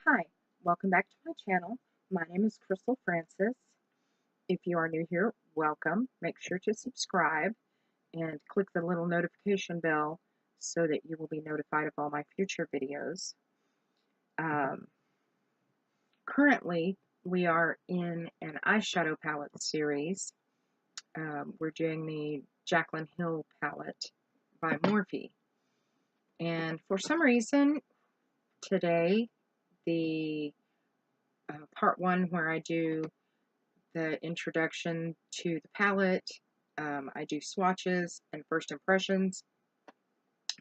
Hi, welcome back to my channel. My name is Crystal Francis. If you are new here, welcome. Make sure to subscribe and click the little notification bell so that you will be notified of all my future videos. Currently, we are in an eyeshadow palette series. We're doing the Jaclyn Hill palette by Morphe. And for some reason, today, the part one where I do the introduction to the palette, I do swatches and first impressions.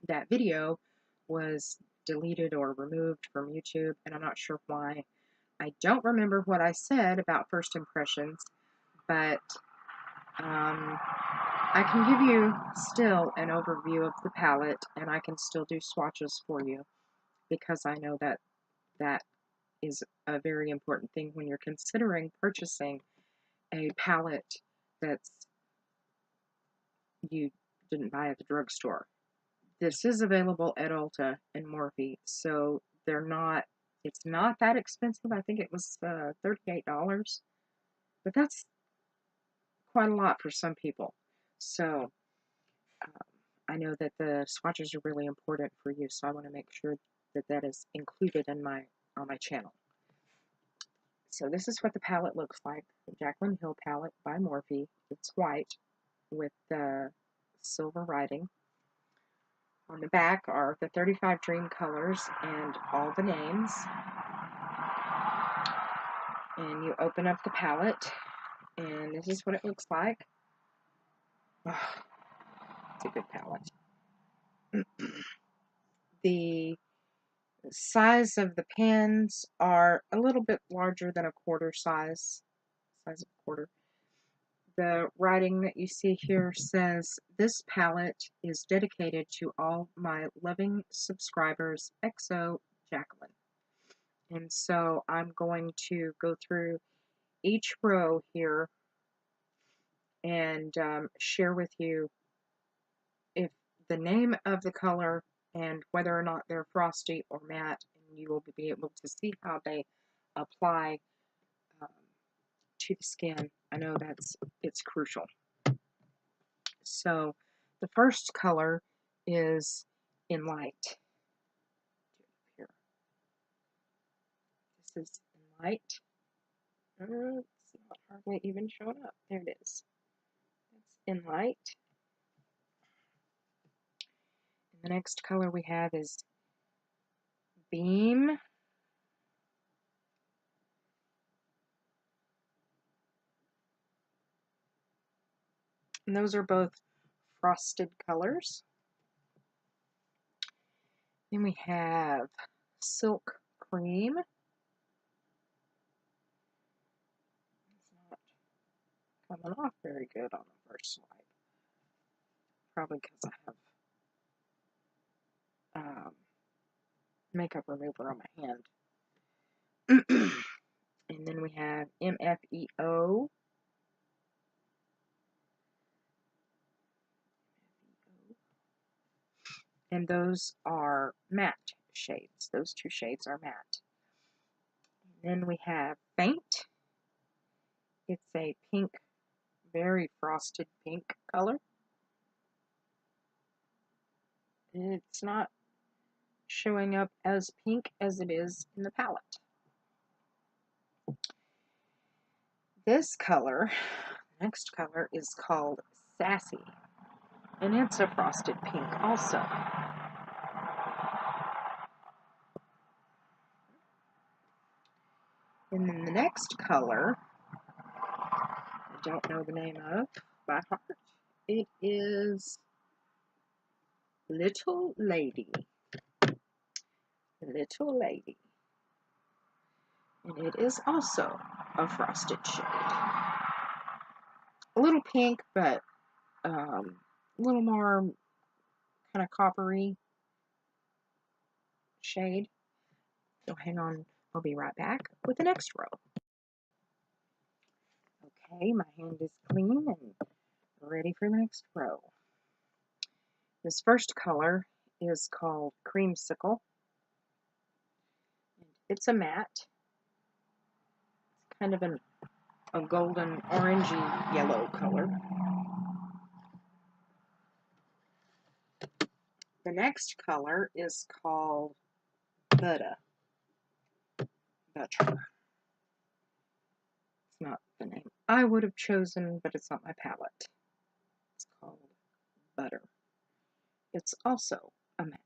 That video was deleted or removed from YouTube, and I'm not sure why. I don't remember what I said about first impressions, but I can give you still an overview of the palette, and I can still do swatches for you because I know that that is a very important thing when you're considering purchasing a palette that's you didn't buy at the drugstore. This is available at Ulta and Morphe, so it's not that expensive. I think it was $38, but that's quite a lot for some people. So I know that the swatches are really important for you, so I want to make sure that that is included in on my channel. So this is what the palette looks like. The Jaclyn Hill palette by Morphe. It's white with the silver writing. On the back are the 35 Dream colors and all the names. And you open up the palette, and this is what it looks like. Oh, it's a good palette. The size of the pens are a little bit larger than a quarter size of a quarter. The writing that you see here says, "This palette is dedicated to all my loving subscribers, XO Jaclyn." And so I'm going to go through each row here and share with you if the name of the color and whether or not they're frosty or matte, and you will be able to see how they apply to the skin. I know it's crucial. So the first color is in light. Here. This is in light. It's not hardly even showing up. There it is. That's in light. And the next color we have is Beam. And those are both frosted colors. Then we have Silk Cream. It's not coming off very good on the first swipe. Probably because I have makeup remover on my hand. And then we have MFEO. And those are matte shades. Those two shades are matte. And then we have Faint. It's a pink, very frosted pink color. It's not showing up as pink as it is in the palette. This color, next color, is called Sassy, and it's a frosted pink also. And then the next color, I don't know the name of by heart. It is Little Lady. Little Lady. And it is also a frosted shade. A little pink, but a little more kind of coppery shade. So hang on, I'll be right back with the next row. Okay, my hand is clean and ready for the next row. This first color is called Creamsicle. it's a matte. It's kind of a golden orangey yellow color. The next color is called Butter. It's not the name I would have chosen, but it's not my palette. It's called Butter. It's also a matte.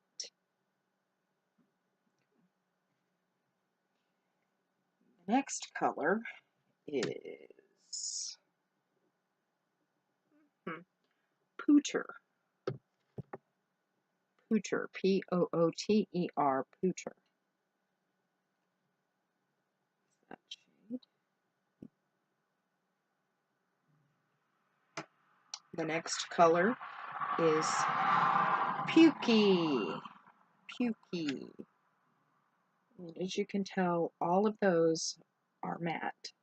The next color is Pooter. Pooter. P-O-O-T-E-R. Pooter. That shade. The next color is Pukey. Pukey. And as you can tell, all of those are matte.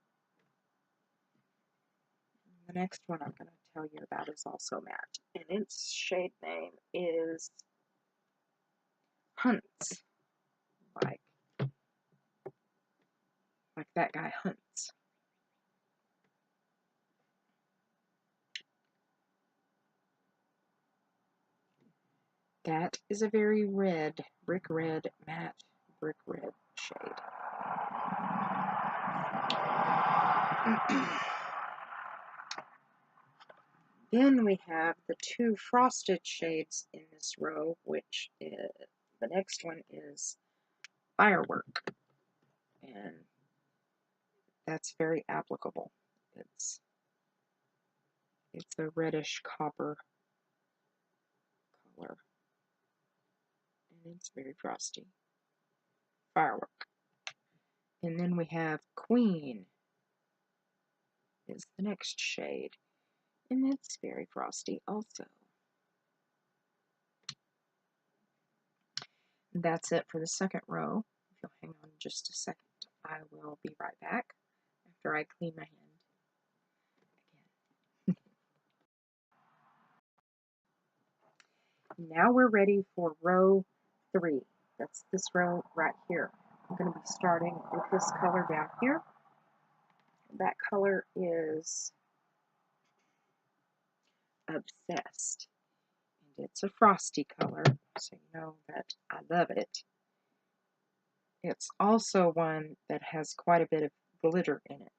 The next one I'm going to tell you about is also matte, and its shade name is Hunts, like that guy Hunts. That is a very red, brick red, matte brick red shade. Then we have the two frosted shades in this row, which is, the next one is Firework, and that's very applicable. It's a reddish copper color, and it's very frosty. Firework. And then we have Queen is the next shade, and it's very frosty also. And that's it for the second row. If you'll hang on just a second, I will be right back after I clean my hand again. Now we're ready for row 3. That's this row right here. I'm going to be starting with this color down here. That color is Obsessed. And it's a frosty color, so you know that I love it. It's also one that has quite a bit of glitter in it.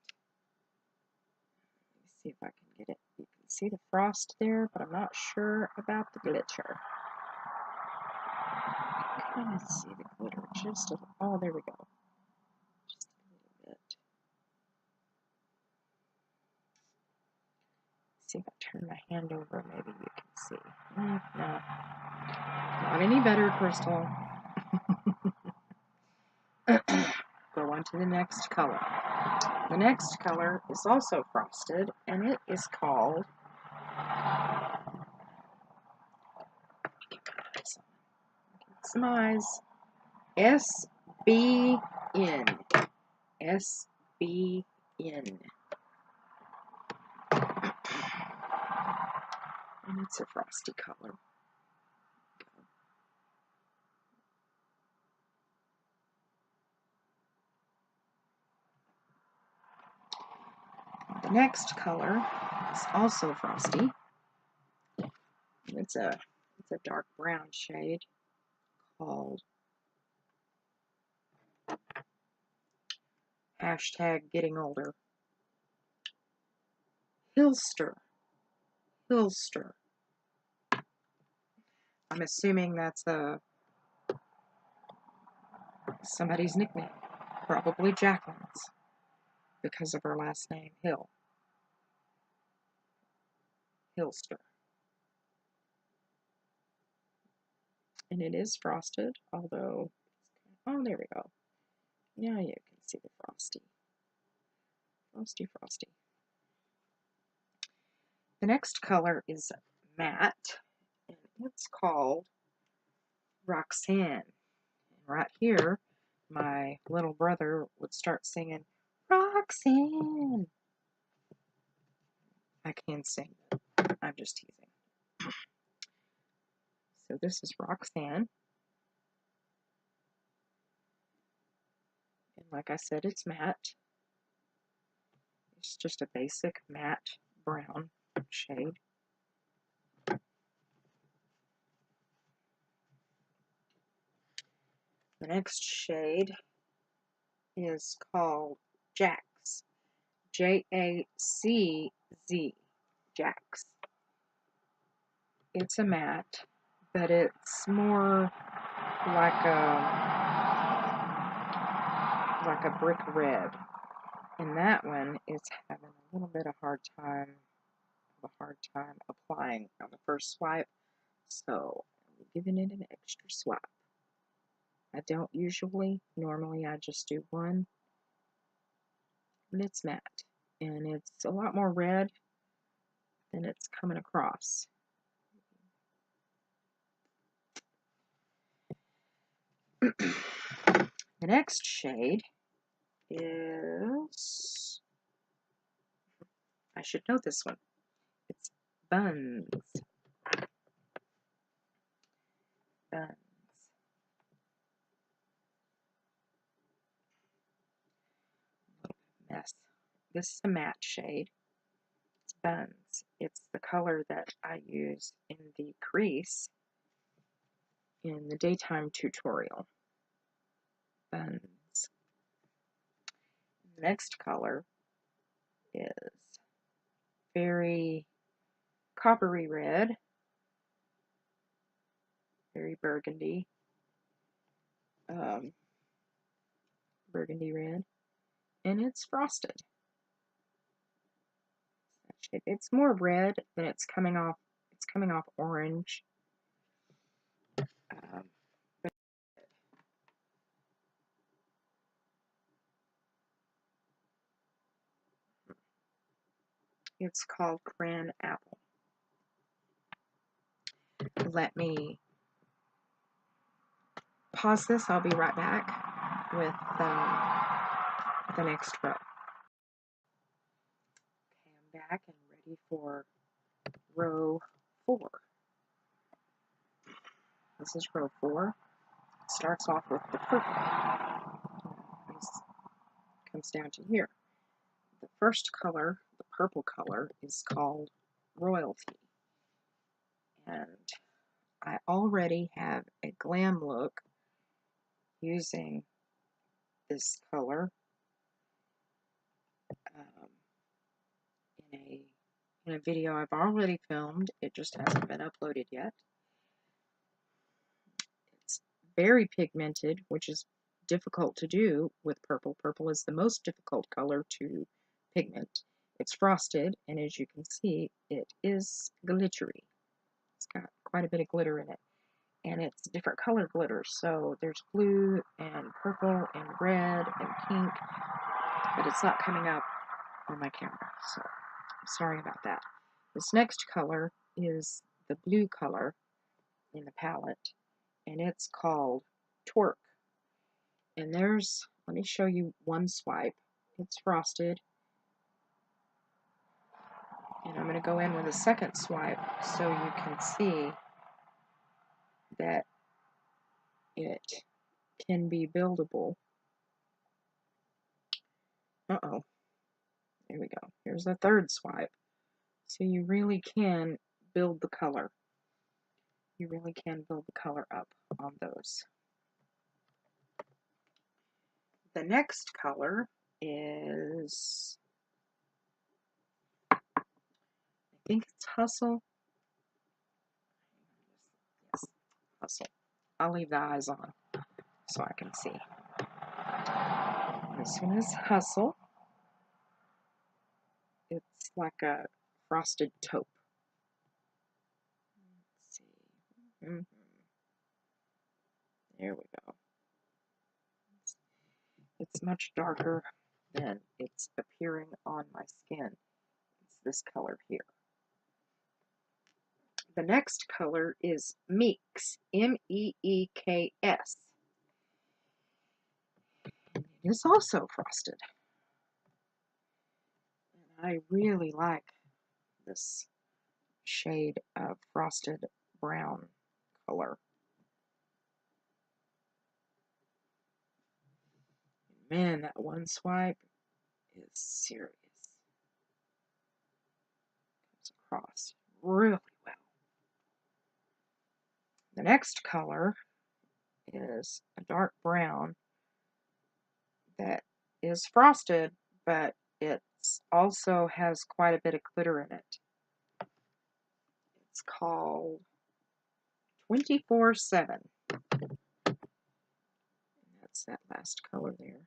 Let me see if I can get it. You can see the frost there, but I'm not sure about the glitter. I can kind of see the glitter just a little. Oh, there we go. Just a little bit. See if I turn my hand over, maybe you can see. No, not any better, Crystal. Go on to the next color. The next color is also frosted, and it is called some eyes. S-B-N. S-B-N. And it's a frosty color. The next color is also frosty. It's a dark brown shade called #getting older. Hillster. Hillster. I'm assuming that's somebody's nickname. Probably Jaclyn's, because of her last name, Hill. Hillster. And it is frosted, although, oh, there we go. Now you can see the frosty. Frosty, frosty. The next color is matte, and it's called Roxanne. And right here, my little brother would start singing, Roxanne. I can sing, but I'm just teasing. So this is Roxanne. Like I said, it's matte. It's just a basic matte brown shade. The next shade is called Jax. J-A-C-Z. Jax. It's a matte, but it's more like a brick red. And that one is having a little bit of a hard time applying on the first swipe. So I'm giving it an extra swipe. I don't usually. Normally I just do one. And it's matte. And it's a lot more red than it's coming across. The next shade is, I should know this one. It's Buns. Buns. Mess. This is a matte shade. It's Buns. It's the color that I use in the crease in the daytime tutorial. Buns. The next color is very coppery red, very burgundy, burgundy red, and it's frosted. It's more red than it's coming off. It's coming off orange. It's called Crème Apple. Let me pause this. I'll be right back with the next row. Okay, I'm back and ready for row 4. This is row 4. It starts off with the purple. This comes down to here. The first color, the purple color, is called Royalty. And I already have a glam look using this color in a video I've already filmed. It just hasn't been uploaded yet. It's very pigmented, which is difficult to do with purple. Purple is the most difficult color to pigment. It's frosted, and as you can see, it is glittery. It's got quite a bit of glitter in it. And it's different color glitters. So there's blue and purple and red and pink, but it's not coming up on my camera, so I'm sorry about that. This next color is the blue color in the palette, and it's called Twerk. And there's, let me show you one swipe. It's frosted. And I'm going to go in with a second swipe so you can see that it can be buildable. Uh-oh. There we go. Here's the third swipe. So you really can build the color. You really can build the color up on those. The next color is, I think it's Hustle. Yes, Hustle. I'll leave the eyes on so I can see. This one is Hustle. It's like a frosted taupe. Let's see. There we go. It's much darker than it's appearing on my skin. It's this color here. The next color is Meeks, M-E-E-K-S. It is also frosted. And I really like this shade of frosted brown color. Man, that one swipe is serious. Comes across really well. The next color is a dark brown that is frosted, but it also has quite a bit of glitter in it. It's called 24/7. That's that last color there.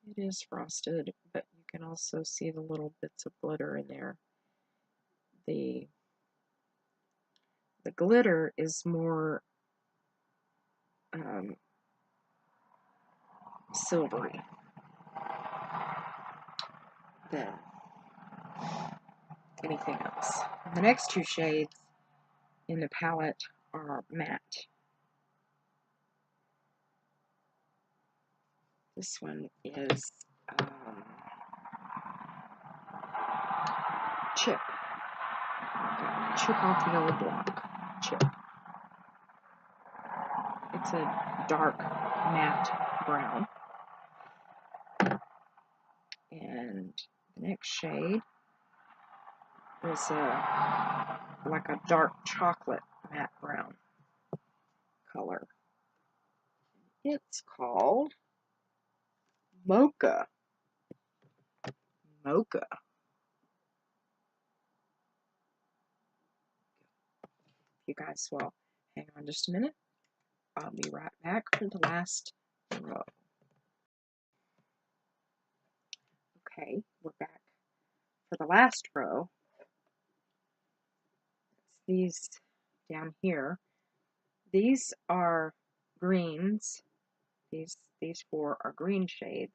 It is frosted, but you can also see the little bits of glitter in there. The glitter is more silvery than anything else. The next two shades in the palette are matte. This one is chip. Chip off the old block. Chip. It's a dark matte brown. And the next shade is like a dark chocolate matte brown color. It's called Mocha. Mocha. You guys will hang on just a minute. I'll be right back for the last row. Okay, we're back for the last row. It's these down here. These are greens. These four are green shades.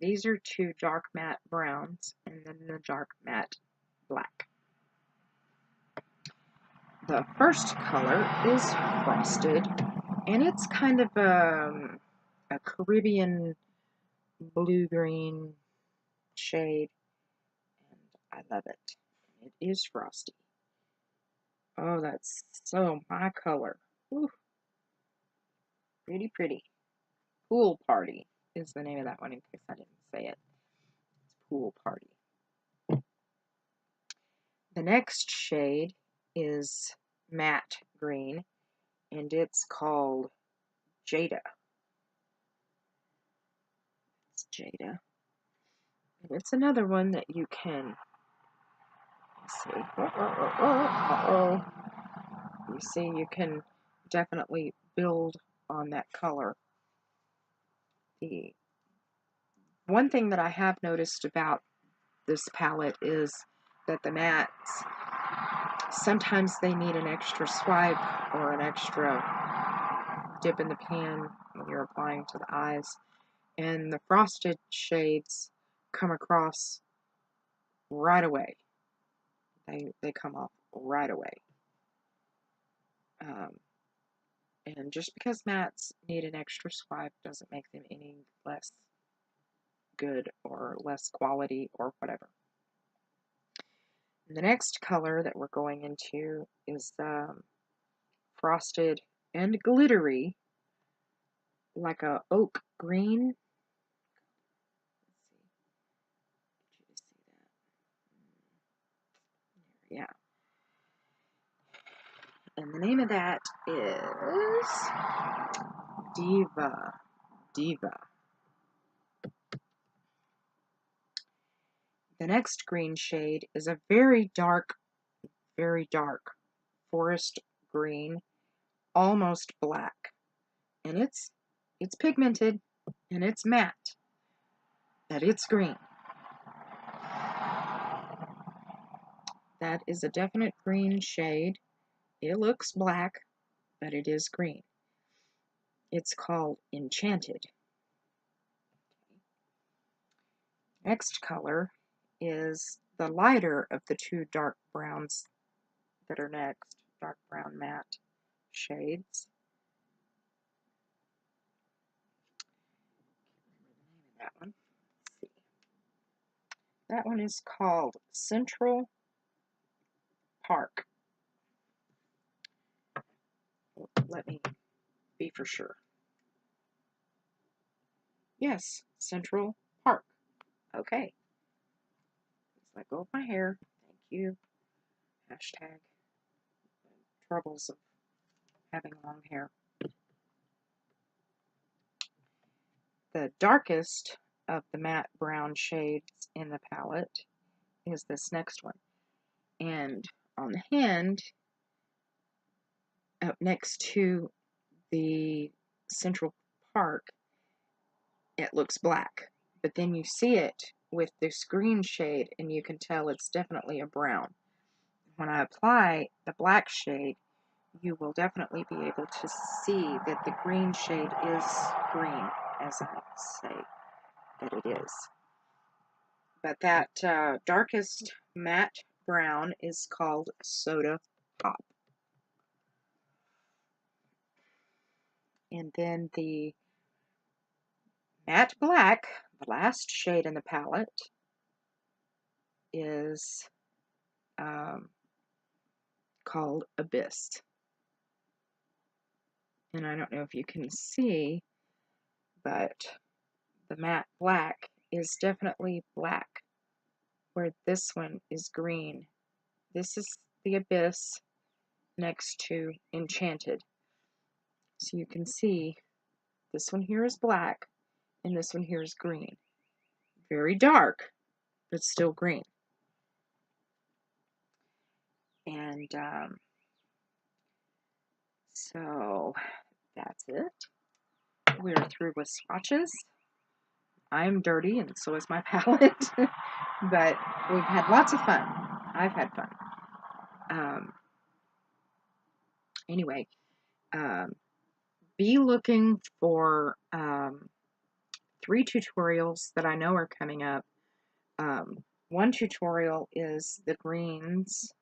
These are two dark matte browns and then the dark matte black. The first color is frosted, and it's kind of a Caribbean blue-green shade, and I love it. It is frosty. Oh, that's so my color. Ooh. Pretty, pretty. Pool Party is the name of that one, in case I didn't say it. It's Pool Party. The next shade is matte green, and it's called Jada. It's Jada. And it's another one that you can, let's see, you see, you can definitely build on that color. The one thing that I have noticed about this palette is that the mattes, sometimes they need an extra swipe or an extra dip in the pan when you're applying to the eyes. And the frosted shades come across right away. They come off right away. And just because mattes need an extra swipe doesn't make them any less good or less quality or whatever. The next color that we're going into is frosted and glittery, like a oak green. Let's see. Did you see that? Yeah. And the name of that is Diva. Diva. The next green shade is a very dark forest green, almost black. And it's pigmented and it's matte, but it's green. That is a definite green shade. It looks black, but it is green. It's called Enchanted. Next color is the lighter of the two dark browns that are next, dark brown matte shades. That one. Let's see. That one is called Central Park. Let me be for sure. Yes, Central Park. Okay. Let's let go of my hair. Thank you. Hashtag troubles of having long hair. The darkest of the matte brown shades in the palette is this next one. And on the hand, up next to the Central Park, it looks black. But then you see it with this green shade, and you can tell it's definitely a brown. When I apply the black shade, you will definitely be able to see that the green shade is green, as I say that it is. But that darkest matte brown is called Soda Pop. And then the matte black, the last shade in the palette, is called Abyss. And I don't know if you can see, but the matte black is definitely black, where this one is green. This is the Abyss next to Enchanted. So you can see this one here is black, and this one here is green. Very dark, but still green. And so that's it. We're through with swatches. I'm dirty, and so is my palette. But we've had lots of fun. I've had fun. Anyway, be looking for 3 tutorials that I know are coming up. One tutorial is the greens.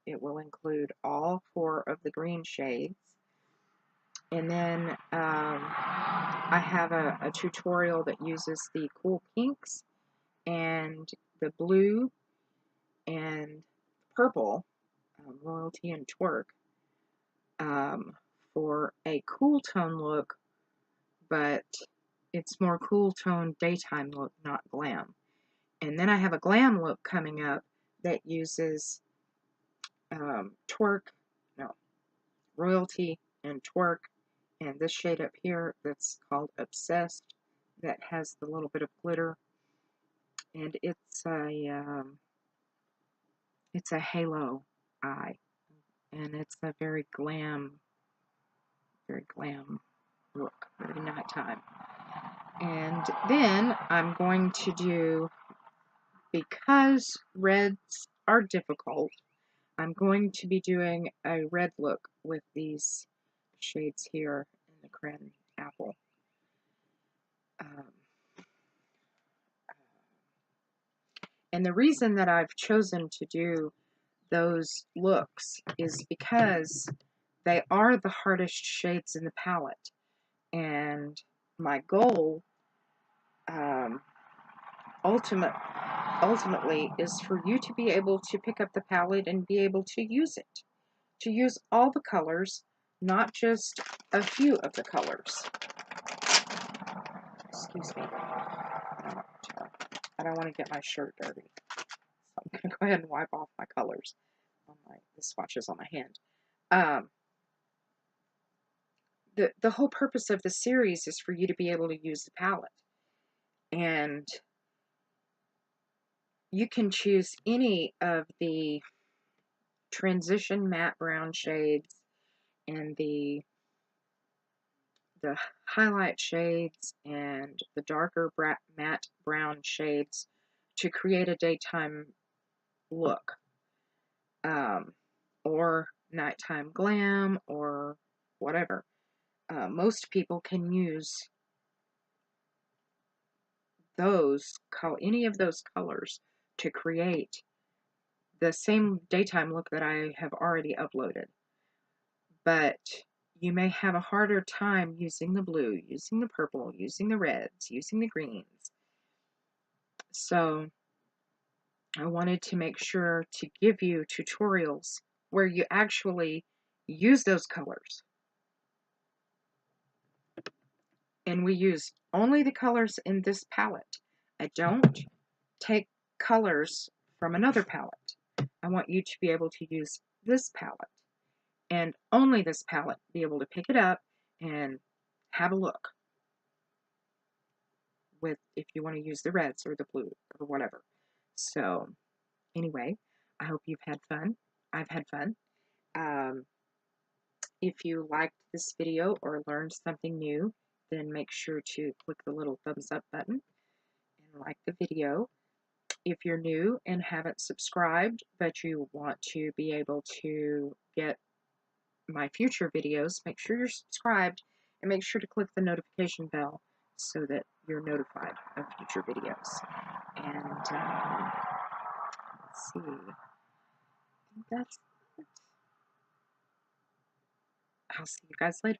It will include all 4 of the green shades. And then I have a tutorial that uses the cool pinks and the blue and purple, Royalty and Twerk, for a cool tone look, but it's more cool tone daytime look, not glam. And then I have a glam look coming up that uses Royalty and Twerk, and this shade up here that's called Obsessed, that has the little bit of glitter, and it's a halo eye, and it's a very glam look, very nighttime. And then I'm going to do, because reds are difficult, I'm going to be doing a red look with these shades here in the Crème Apple. And the reason that I've chosen to do those looks is because they are the hardest shades in the palette. And my goal ultimately is for you to be able to pick up the palette and be able to use it. To use all the colors, not just a few of the colors. Excuse me. I don't want to get my shirt dirty. So I'm going to go ahead and wipe off my colors on the swatches on my hand. The whole purpose of the series is for you to be able to use the palette. And you can choose any of the transition matte brown shades and the highlight shades and the darker matte brown shades to create a daytime look, or nighttime glam, or whatever. Most people can use any of those colors to create the same daytime look that I have already uploaded. But you may have a harder time using the blue, using the purple, using the reds, using the greens. So I wanted to make sure to give you tutorials where you actually use those colors. And we use only the colors in this palette. I don't take colors from another palette. I want you to be able to use this palette and only this palette, be able to pick it up and have a look with if you want to use the reds or the blue or whatever. So anyway, I hope you've had fun. I've had fun. If you liked this video or learned something new, then make sure to click the little thumbs up button and like the video. If you're new and haven't subscribed, but you want to be able to get my future videos, make sure you're subscribed and make sure to click the notification bell so that you're notified of future videos. And let's see, I think that's it. I'll see you guys later.